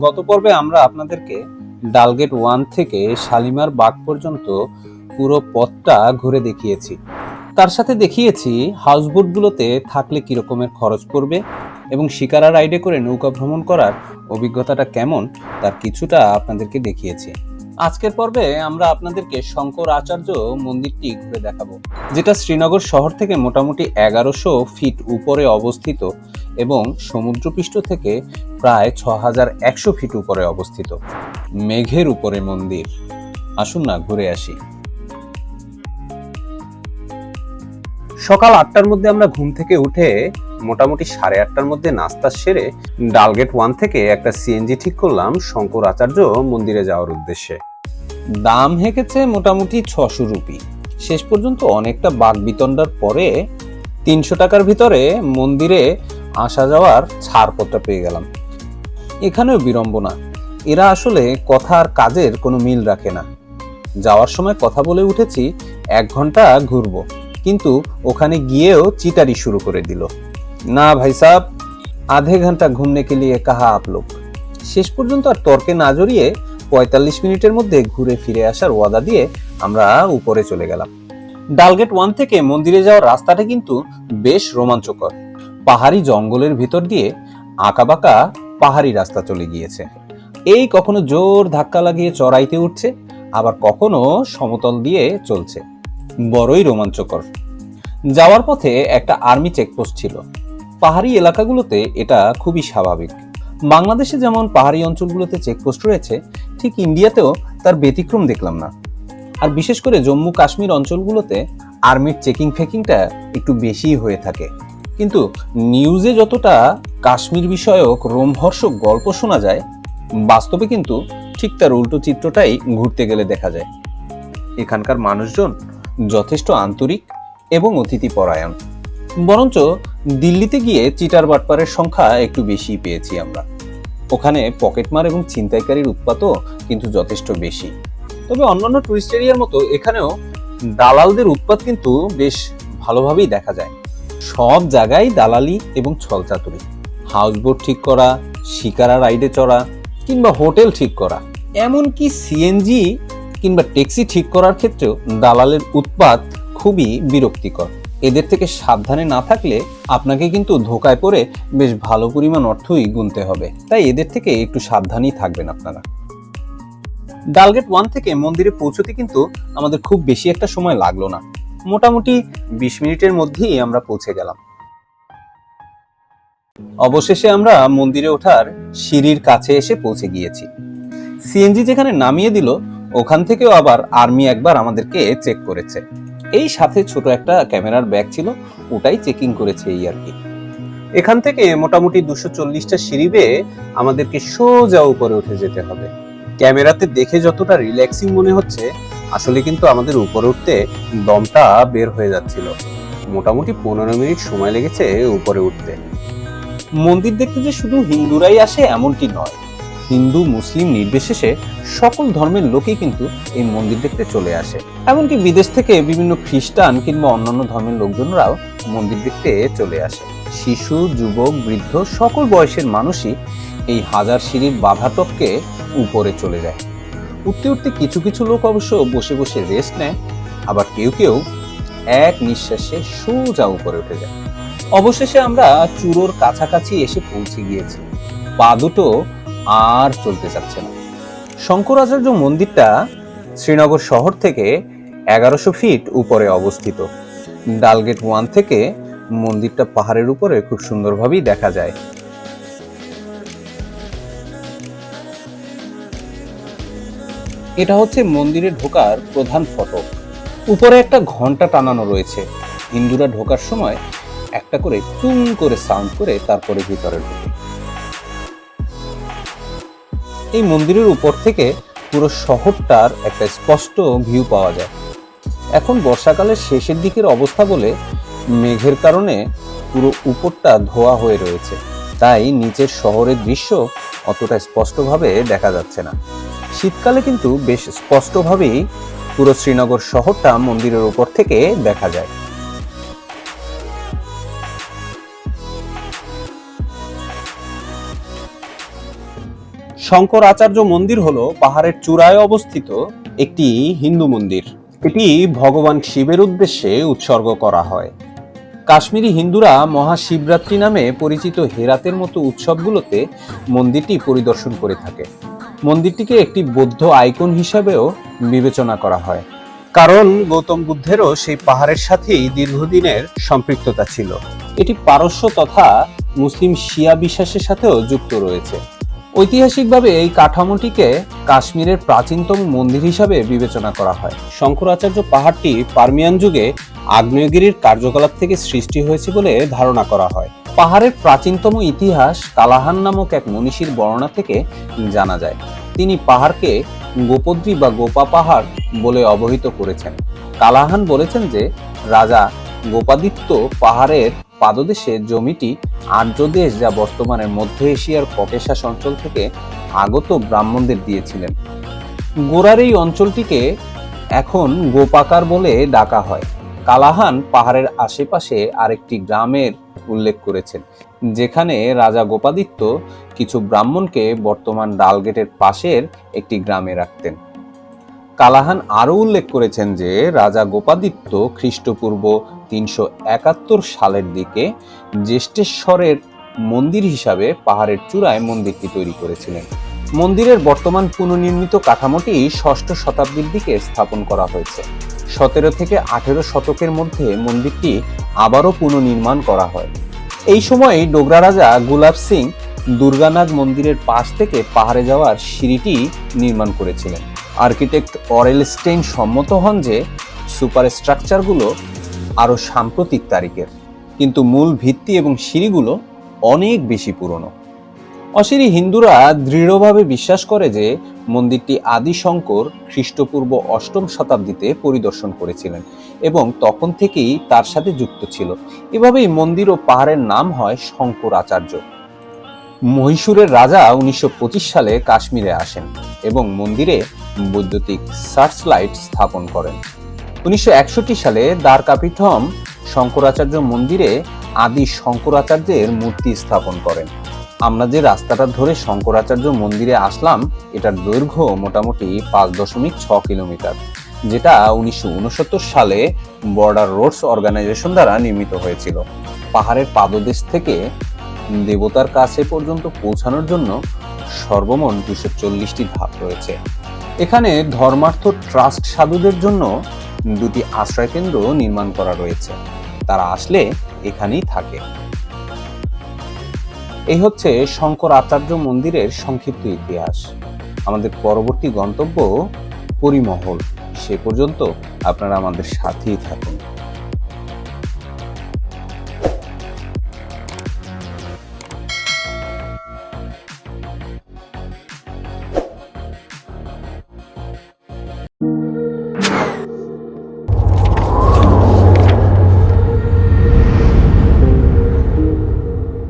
গত পর্বে আমরা আপনাদেরকে ডালগেট 1 থেকে শালিমার বাগ পর্যন্ত পুরো পথটা ঘুরে দেখিয়েছি। তার সাথে দেখিয়েছি হাউসবোটগুলোতে থাকলে কি রকমের খরচ পড়বে এবং শিকারা রাইডে করে নৌকা ভ্রমণ করার অভিজ্ঞতাটা কেমন তার কিছুটা আপনাদেরকে দেখিয়েছি। আজকের পর্বে আমরা আপনাদেরকে শঙ্কর আচার্য মন্দিরটি ঘুরে দেখাবো, যেটা শ্রীনগর শহর থেকে মোটামুটি 1100 ফিট উপরে অবস্থিত এবং সমুদ্রপৃষ্ঠ থেকে প্রায় 6100 ফিট উপরে অবস্থিত। মেঘের উপরে মন্দির। আসুন না ঘুরে আসি। সকাল 8টার মধ্যে আমরা ঘুম থেকে উঠে মোটামুটি 8:30টার মধ্যে নাস্তা সেরে ডালগেট 1 থেকে একটা সিএনজি ঠিক করলাম শঙ্কর আচার্য মন্দিরে যাওয়ার উদ্দেশ্যে। দাম হেঁকেছে মোটামুটি 600 রুপি। শেষ পর্যন্ত অনেকটা বাক বিতণ্ডার পরে 300 টাকার ভিতরে মন্দিরে আসা যাওয়ার ছাড়পত্র পেয়ে গেলাম। এখানেও বিড়ম্বনা, এরা আসলে কথা আর কাজের কোনো মিল রাখে না। যাওয়ার সময় কথা বলে উঠেছি 1 ঘন্টা ঘুরবো, কিন্তু ওখানে গিয়েও চিটারি শুরু করে দিল। না ভাই সাহেব, আধে ঘন্টা ঘুমনে কে লিয়ে কাহা আপ লোক। শেষ পর্যন্ত আর তর্কে না জড়িয়ে 45 মিনিটের মধ্যে ঘুরে ফিরে আসার ওয়াদা দিয়ে আমরা উপরে চলে গেলাম। ডালগেট 1 থেকে মন্দিরে যাওয়ার রাস্তাটা কিন্তু বেশ রোমাঞ্চকর। পাহাড়ি জঙ্গলের ভিতর দিয়ে আঁকাবাঁকা পাহাড়ি রাস্তা চলে গিয়েছে। এই কখনো জোর ধাক্কা লাগিয়ে চড়াইতে উঠছে, আবার কখনো সমতল দিয়ে চলছে। বড়ই রোমাঞ্চকর। যাওয়ার পথে একটা আর্মি চেকপোস্ট ছিল। পাহাড়ি এলাকাগুলোতে এটা খুবই স্বাভাবিক। বাংলাদেশে যেমন পাহাড়ি অঞ্চলগুলোতে চেকপোস্ট রয়েছে, ঠিক ইন্ডিয়াতেও তার ব্যতিক্রম দেখলাম না। আর বিশেষ করে জম্মু কাশ্মীর অঞ্চলগুলোতে আর্মির চেকিং ফেকিংটা একটু বেশিই হয়ে থাকে। কিন্তু নিউজে যতটা কাশ্মীর বিষয়ক রোমহর্ষক গল্প শোনা যায়, বাস্তবে কিন্তু ঠিক তার উল্টো চিত্রটাই ঘুরতে গেলে দেখা যায়। এখানকার মানুষজন যথেষ্ট আন্তরিক এবং অতিথিপরায়ণ। বরঞ্চ দিল্লিতে গিয়ে চিটার বাটপারের সংখ্যা একটু বেশি পেয়েছি আমরা। ওখানে পকেটমার এবং ছিনতাইকারীর উৎপাতও কিন্তু যথেষ্ট বেশি। তবে অন্যান্য টুরিস্ট এরিয়ার মতো এখানেও দালালদের উৎপাত কিন্তু বেশ ভালোভাবেই দেখা যায়। সব জায়গায় দালালি এবং ছলচাতুরি। হাউসবোট ঠিক করা, শিকারা রাইডে চড়া, কিংবা হোটেল ঠিক করা, এমনকি সিএনজি কিংবা ট্যাক্সি ঠিক করার ক্ষেত্রেও দালালের উৎপাত খুবই বিরক্তিকর। এদের থেকে সাবধানে না থাকলে আপনাকে কিন্তু ধোকায় পড়ে বেশ ভালো পরিমাণ অর্থই গুনতে হবে। তাই এদের থেকে একটু সাবধানই থাকবেন আপনারা। ডালগেট 1 থেকে মন্দিরে পৌঁছতে কিন্তু আমাদের খুব বেশি একটা সময় লাগলো না। মোটামুটি 20 মিনিটের মধ্যেই আমরা পৌঁছে গেলাম। অবশেষে আমরা মন্দিরে ওঠার সিঁড়ির কাছে এসে পৌঁছে গিয়েছি। সিএনজি যেখানে নামিয়ে দিল, ওখান থেকেও আবার আর্মি একবার আমাদেরকে চেক করেছে। এই সাথে ছোট একটা ক্যামেরার ব্যাগ ছিল, ওটাই চেকিং করেছে এই আর কি। এখান থেকে মোটামুটি 240টা সিঁড়ি বেয়ে আমাদেরকে সোজা উপরে উঠে যেতে হবে। ক্যামেরাতে দেখে যতটা রিল্যাক্সিং মনে হচ্ছে, আসলে কিন্তু আমাদের উপরে উঠতে দমটা বের হয়ে যাচ্ছিল। মোটামুটি 15 মিনিট সময় লেগেছে উপরে উঠতে। মন্দির দেখতে যে শুধু হিন্দুরাই আসে এমনটি নয়, হিন্দু মুসলিম নির্বিশেষে সকল ধর্মের লোকই কিন্তু এই মন্দির দেখতে চলে আসে। এমনকি বিদেশ থেকে বিভিন্ন খ্রিস্টান কিংবা অন্যান্য ধর্মের লোকজনরাও মন্দির দেখতে চলে আসে। শিশু, যুবক, বৃদ্ধ সকল বয়সের মানুষই এই হাজার সিঁড়ির বাধা টপকে উপরে চলে যায়। উঠতে উঠতে কিছু কিছু লোক অবশ্য বসে বসে রেস্ট নেয়, আবার কেউ কেউ এক নিঃশ্বাসে সোজা উপরে উঠে যায়। অবশেষে আমরা চূড়োর কাছাকাছি এসে পৌঁছে গিয়েছি। পা দুটো আর চলতে চাচ্ছে না। শঙ্করাচার্য মন্দিরটা শ্রীনগর শহর থেকে 1100 ফিট উপরে অবস্থিত। ডালগেট 1 থেকে মন্দিরটা পাহাড়ের উপরে খুব সুন্দরভাবেই দেখা যায়। এটা হচ্ছে মন্দিরে ঢোকার প্রধান ফটক। উপরে একটা ঘন্টা টানানো রয়েছে। হিন্দুরা ঢোকার সময় একটা করে টুং করে সাউন্ড করে তারপরে ভিতরে ঢোকে। এই মন্দিরের উপর থেকে পুরো শহরটার একটা স্পষ্ট ভিউ পাওয়া যায়। এখন বর্ষাকালের শেষের দিকের অবস্থা বলে মেঘের কারণে পুরো উপরটা ধোয়া হয়ে রয়েছে, তাই নিচের শহরের দৃশ্য অতটা স্পষ্টভাবে দেখা যাচ্ছে না। শীতকালে কিন্তু বেশ স্পষ্টভাবেই পুরো শ্রীনগর শহরটা মন্দিরের উপর থেকে দেখা যায়। শঙ্কর আচার্য মন্দির হলো পাহাড়ের চূড়ায় অবস্থিত একটি হিন্দু মন্দির। এটি ভগবান শিবের উদ্দেশ্যে উৎসর্গ করা হয়। কাশ্মীরি হিন্দুরা মহাশিবরাত্রি নামে পরিচিত হেরাতের মতো উৎসবগুলোতে মন্দিরটি পরিদর্শন করে থাকে। মন্দিরটিকে একটি বৌদ্ধ আইকন হিসাবেও বিবেচনা করা হয়, কারণ গৌতম বুদ্ধেরও সেই পাহাড়ের সাথেই দীর্ঘদিনের সম্পৃক্ততা ছিল। এটি পারস্য তথা মুসলিম শিয়া বিশ্বাসের সাথেও যুক্ত রয়েছে। ঐতিহাসিকভাবে এই কাঠামোটিকে কাশ্মীরের প্রাচীনতম মন্দির হিসাবে বিবেচনা করা হয়। শঙ্করাচার্য পাহাড়টি পার্মিয়ান যুগে আগ্নেয়গিরির কার্যকলাপ থেকে সৃষ্টি হয়েছে বলে ধারণা করা হয়। পাহাড়ের প্রাচীনতম ইতিহাস কালাহান নামক এক মনীষীর বর্ণনা থেকে জানা যায়। তিনি পাহাড়কে গোপদ্রি বা গোপা পাহাড় বলে অবহিত করেছেন। কালাহান বলেছেন যে রাজা গোপাদিত্য পাহাড়ের পাদদেশে জমিটি আর্য দেশ, যা বর্তমানের মধ্য এশিয়ার ককেশাস অঞ্চল থেকে আগত ব্রাহ্মণদের দিয়েছিলেন। গোড়ার এই অঞ্চলটিকে এখন গোপাকার বলে ডাকা হয়। কালাহান পাহাড়ের আশেপাশে আরেকটি গ্রামের উল্লেখ করেছেন, যেখানে রাজা গোপাদিত্য কিছু ব্রাহ্মণকে বর্তমান ডালগেটের পাশের একটি গ্রামে রাখতেন। কালাহান আরও উল্লেখ করেছেন যে রাজা গোপাদিত্য খ্রিস্টপূর্ব 371 সালের দিকে জ্যেষ্ঠেশ্বরের মন্দির হিসাবে পাহাড়ের চূড়ায় মন্দিরটি তৈরি করেছিলেন। মন্দিরের বর্তমান পুনর্নির্মিত কাঠামোটি 6ষ্ঠ শতাব্দীর দিকে স্থাপন করা হয়েছে। 17 থেকে 18 শতকের মধ্যে মন্দিরটি আবারও পুনর্নির্মাণ করা হয়। এই সময় ডোগরা রাজা গুলাব সিং দুর্গানাগ মন্দিরের পাশ থেকে পাহাড়ে যাওয়ার সিঁড়িটি নির্মাণ করেছিলেন। আর্কিটেক্ট অরেল স্টেইন সম্মত হন যে সুপারস্ট্রাকচারগুলো আরও সাম্প্রতিক তারিখের, কিন্তু মূল ভিত্তি এবং সিঁড়িগুলো অনেক বেশি পুরনো। অশিরি হিন্দুরা দৃঢ়ভাবে বিশ্বাস করে যে মন্দিরটি আদি শঙ্কর খ্রিস্টপূর্ব 8ম শতাব্দীতে পরিদর্শন করেছিলেন এবং তখন থেকেই তার সাথে যুক্ত ছিল। এভাবেই মন্দির ও পাহাড়ের নাম হয় শঙ্কর আচার্য। মহীশূরের রাজা 1925 সালে কাশ্মীরে আসেন এবং মন্দিরে বৈদ্যুতিক সার্চ লাইট স্থাপন করেন। 1961 সালে দ্বারকাপীঠম শঙ্করাচার্য মন্দিরে আদি শঙ্করাচার্যের মূর্তি স্থাপন করেন। আমরা যে রাস্তাটা ধরে শঙ্করাচার্য মন্দিরে আসলাম, এটার দৈর্ঘ্য মোটামুটি 5.6 কিলোমিটার, যেটা 1969 সালে বর্ডার রোডস অর্গানাইজেশন দ্বারা নির্মিত হয়েছিল। পাহাড়ের পাদদেশ থেকে দেবতার কাছে পর্যন্ত পৌঁছানোর জন্য সর্বমোট 240টি ধাপ রয়েছে। এখানে ধর্মার্থ ট্রাস্ট সাধুদের জন্য 2টি আশ্রয় কেন্দ্র নির্মাণ করা রয়েছে। তারা আসলে এখানেই থাকে। এই হচ্ছে শঙ্কর আচার্য মন্দিরের সংক্ষিপ্ত ইতিহাস। আমাদের পরবর্তী গন্তব্য পরিমহল। সে পর্যন্ত আপনারা আমাদের সাথেই থাকুন।